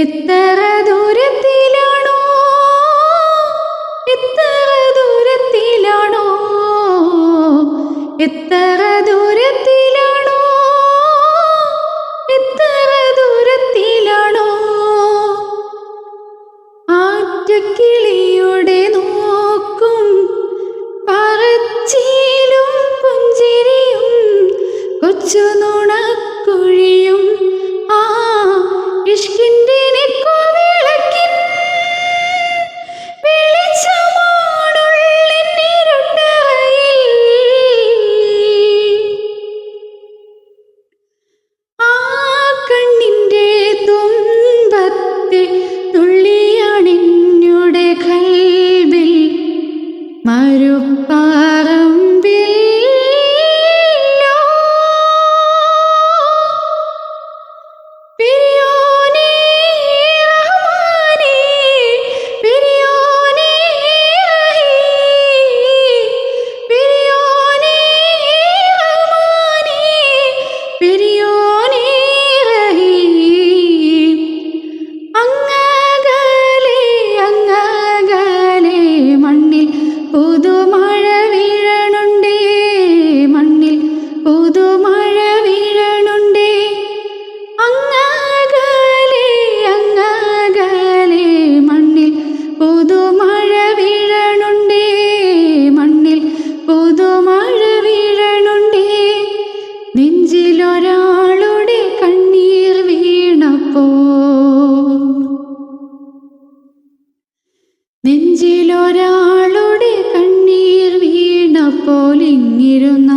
എത്ര ദൂരത്തിലാണോ, എത്ര ദൂരത്തിലാണോ, എത്ര ദൂരത്തിലാണോ, എത്ര ദൂരത്തിലാണോ ആറ്റക്കിളിയുടെ നോക്കും പറച്ചിലും പുഞ്ചിരിയും കൊച്ചു നുണക്കുഴിയും ആ ഇഷ്കിൻ്റെ നെക്കുവിളക്കിൻ വെളിച്ചമാണുള്ളിന്നിരുട്ടറയിൽ. ആ കണ്ണിൻ്റെ തുമ്പത്തെ തുള്ളിയാണെന്നുടെ കൽവിൽ മരുപ്പറമ്പിൽ. പെരിയോനേ റഹ്മാനേ, പെരിയോനേ റഹീം, പെരിയോനേ റഹ്മാനേ, പെരിയോനേ റഹീം. അങ്ങകലെ അങ്ങകലെ മണ്ണിൽ പുതുമഴ വീഴണുണ്ടേ, മണ്ണിൽ പുതുമഴ വീഴണുണ്ടേ. അങ്ങകലെ അങ്ങകലെ മണ്ണിൽ പുതുമഴ വീഴണുണ്ടേ, മണ്ണിൽ പുതുമഴ വീഴണുണ്ടേ. നെഞ്ചിലൊരാളുടെ കണ്ണീർ വീണപ്പോ, നെഞ്ചിലൊരാളുടെ കണ്ണീർ വീണപ്പോൾ ഇങ്ങിരുന്ന